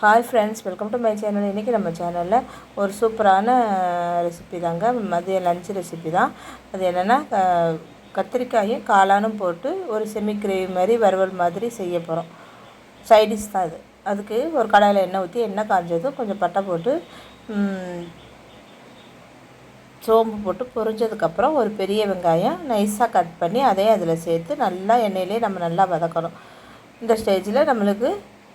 Hi friends, welcome to my channel. இன்றைக்கி நம்ம சேனலில் ஒரு சூப்பரான ரெசிபி தாங்க, மதிய லஞ்ச் ரெசிபி தான். அது என்னென்னா, கத்திரிக்காயும் காளானும் போட்டு ஒரு செமி கிரேவி மாதிரி வறுவல் மாதிரி செய்ய போகிறோம். சைடிஷ் தான் அது. அதுக்கு ஒரு கடாயில் எண்ணெய் ஊற்றி, எண்ணெய் காஞ்சதும் கொஞ்சம் பட்டை போட்டு சோம்பு போட்டு பொரிஞ்சதுக்கப்புறம் ஒரு பெரிய வெங்காயம் நைஸாக கட் பண்ணி அதையும் அதில் சேர்த்து நல்லா எண்ணெயிலே நம்ம நல்லா வதக்கணும். இந்த ஸ்டேஜில் நம்மளுக்கு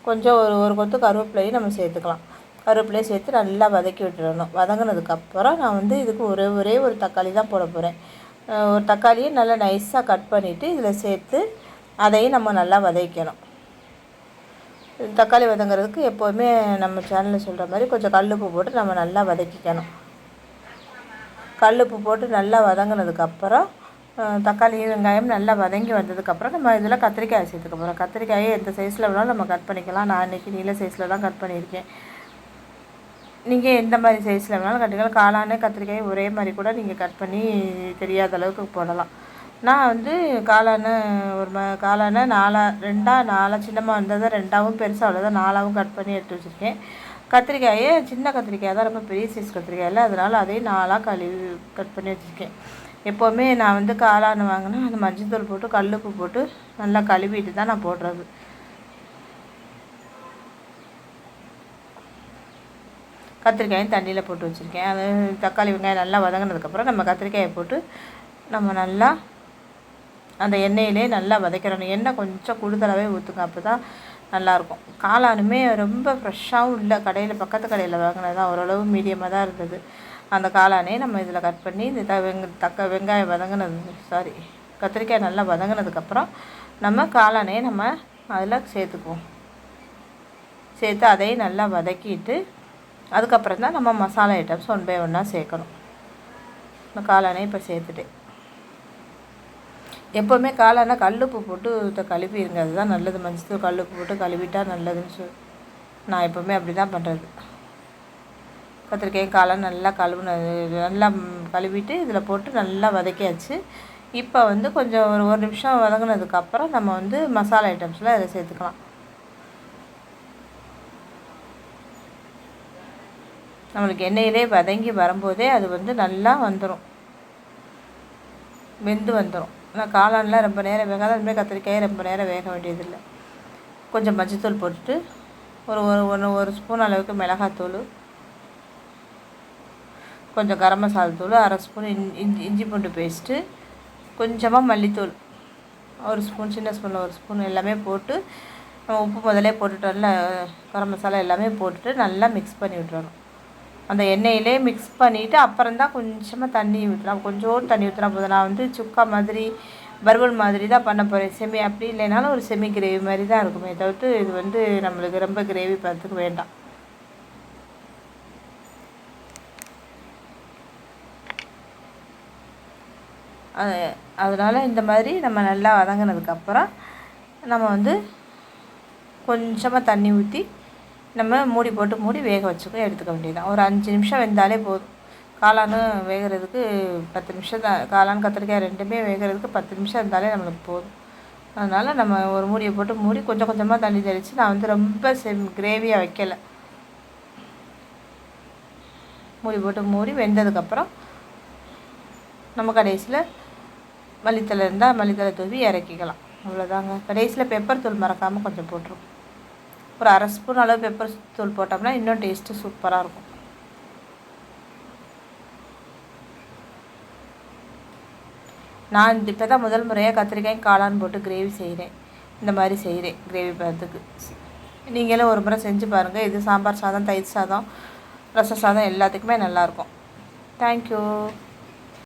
கொஞ்சம் ஒரு கொத்து கருவேப்பிலையும் நம்ம சேர்த்துக்கலாம். கருவேப்பிலையை சேர்த்து நல்லா வதக்கி விட்டுடணும். வதங்கினதுக்கப்புறம் நான் இதுக்கு ஒரே ஒரு தக்காளி தான் போட போகிறேன். ஒரு தக்காளியை நல்லா நைஸாக கட் பண்ணிவிட்டு இதில் சேர்த்து அதையும் நம்ம நல்லா வதக்கணும். தக்காளி வதங்கிறதுக்கு எப்போவுமே நம்ம சேனலில் சொல்கிற மாதிரி கொஞ்சம் கல்லுப்பு போட்டு நம்ம நல்லா வதக்கிக்கணும். கல்லுப்பு போட்டு நல்லா வதங்கினதுக்கப்புறம் தக்காளி வெங்காயம் நல்லா வதங்கி வந்ததுக்கப்புறம் நம்ம இதில் கத்திரிக்காயை சேர்த்துக்க போகிறோம். கத்திரிக்காயை எந்த சைஸில் வேணாலும் நம்ம கட் பண்ணிக்கலாம். நான் இன்றைக்கி நீல சைஸில் தான் கட் பண்ணியிருக்கேன். நீங்கள் எந்த மாதிரி சைஸில் வேணாலும் கட்டிக்கலாம். காளானே கத்திரிக்காயை ஒரே மாதிரி கூட நீங்கள் கட் பண்ணி தெரியாத அளவுக்கு போடலாம். நான் காளானை நாலாக சின்னமாக இருந்ததை ரெண்டாவும் பெருசாக அவ்வளோதான் நாலாவும் கட் பண்ணி எடுத்து வச்சுருக்கேன். கத்திரிக்காயை சின்ன கத்திரிக்காய் தான், ரொம்ப பெரிய சைஸ் கத்திரிக்காய் இல்லை, அதனால் அதையும் நாலாக கட் பண்ணி வச்சுருக்கேன். எப்போவுமே நான் காளான் வாங்கினா அந்த மஞ்சள் போட்டு கல்லுப்பு போட்டு நல்லா கழுவிட்டு தான் நான் போடுறது. கத்திரிக்காயும் தண்ணியில் போட்டு வச்சுருக்கேன். அது தக்காளி வெங்காயம் நல்லா வதங்கினதுக்கப்புறம் நம்ம கத்திரிக்காயை போட்டு நம்ம நல்லா அந்த எண்ணெயிலே நல்லா வதக்கிறணும். எண்ணெய் கொஞ்சம் கூடுதலாகவே ஊற்றுங்க, அப்போ தான் நல்லாயிருக்கும். காளானுமே ரொம்ப ஃப்ரெஷ்ஷாகவும் இல்லை, பக்கத்து கடையில் வாங்கினது தான், ஓரளவு மீடியமாக தான் இருந்தது. அந்த காளானே நம்ம இதில் கட் பண்ணி இந்த வெங்காயம் கத்திரிக்காய் நல்லா வதங்கினதுக்கப்புறம் நம்ம காளானையே நம்ம அதில் சேர்த்துக்குவோம். சேர்த்து அதையும் நல்லா வதக்கிட்டு அதுக்கப்புறம் தான் நம்ம மசாலா ஐட்டம்ஸ் ஒன் பை ஒன்னாக சேர்க்கணும். இந்த காளானே இப்போ சேர்த்துட்டேன். எப்போவுமே காளானை கல்லுப்பு போட்டு கழுவிடுங்க, அதுதான் நல்லது. மஞ்சள் கல்லுப்பு போட்டு கழுவிட்டால் நல்லதுன்னு நான் எப்போவுமே அப்படி தான் பண்ணுறது. கத்திரிக்காய் காளான் நல்லா நல்லா கழுவிட்டு இதில் போட்டு நல்லா வதக்கியாச்சு. இப்போ கொஞ்சம் ஒரு நிமிஷம் வதங்கினதுக்கப்புறம் நம்ம மசாலா ஐட்டம்ஸில் அதில் சேர்த்துக்கலாம். நம்மளுக்கு எண்ணெயிலே வதங்கி வரும்போதே அது நல்லா வந்துடும், வெந்து வந்துடும். ஆனால் காளான்லாம் ரொம்ப நேரம் வேகாது, அதுமாதிரி கத்திரிக்காயை ரொம்ப நேரம் வேக வேண்டியதில்லை. கொஞ்சம் மஞ்சத்தூள் போட்டுட்டு ஒரு ஸ்பூன் அளவுக்கு மிளகாத்தூள், கொஞ்சம் கரம் மசாலா தூள், அரை ஸ்பூன் இஞ்சி பூண்டு பேஸ்ட்டு, கொஞ்சமாக மல்லித்தூள் ஒரு ஸ்பூன், சின்ன ஸ்பூனில் ஒரு ஸ்பூன் எல்லாமே போட்டு உப்பு முதலே போட்டுட்டோம்ல, கரம் மசாலா எல்லாமே போட்டுட்டு நல்லா மிக்ஸ் பண்ணி விட்டுறணும். அந்த எண்ணெயிலே மிக்ஸ் பண்ணிவிட்டு அப்புறம்தான் கொஞ்சமாக தண்ணி ஊற்றலாம். கொஞ்சோண்டு தண்ணி ஊற்றினா போதும். நான் சுக்கா மாதிரி வறுவல் மாதிரி தான் பண்ண போகிறேன். அப்படி இல்லைனாலும் ஒரு செமி கிரேவி மாதிரி தான் இருக்குமே தவிர்த்து இது நம்மளுக்கு ரொம்ப கிரேவி பார்த்துக்கு வேண்டாம். அதனால் இந்த மாதிரி நம்ம நல்லா வதங்கினதுக்கப்புறம் நம்ம கொஞ்சமாக தண்ணி ஊற்றி நம்ம மூடி வேக வச்சுக்க எடுத்துக்க வேண்டியதுதான். ஒரு 5 நிமிஷம் வெந்தாலே போதும். காளான் வேகிறதுக்கு 10 நிமிஷம் தான். காளான் கத்திரிக்காய் ரெண்டுமே வேகிறதுக்கு 10 நிமிஷம் இருந்தாலே நம்மளுக்கு போதும். அதனால் நம்ம ஒரு மூடியை போட்டு கொஞ்சம் கொஞ்சமாக தண்ணி தெளித்து நான் ரொம்ப கிரேவியாக வைக்கலை. மூடி போட்டு வெந்ததுக்கப்புறம் நம்ம கடைசியில் மல்லித்தலை இருந்தால் மல்லித்தலை தூவி இறக்கிக்கலாம். அவ்வளோதாங்க. கடைசியில் பெப்பர் தூள் மறக்காமல் கொஞ்சம் போட்டுருவோம். ஒரு அரை ஸ்பூன் அளவு பெப்பர் தூள் போட்டோம்னா இன்னும் டேஸ்ட்டு சூப்பராக இருக்கும். நான் இப்போ தான் முதல் முறையாக கத்திரிக்காய் காளான் போட்டு கிரேவி செய்கிறேன். இந்த மாதிரி செய்கிறேன் கிரேவி பார்த்துக்கு. நீங்களும் ஒரு முறை செஞ்சு பாருங்கள். இது சாம்பார் சாதம், தயிர் சாதம், ரசம் சாதம் எல்லாத்துக்குமே நல்லாயிருக்கும். தேங்க்யூ.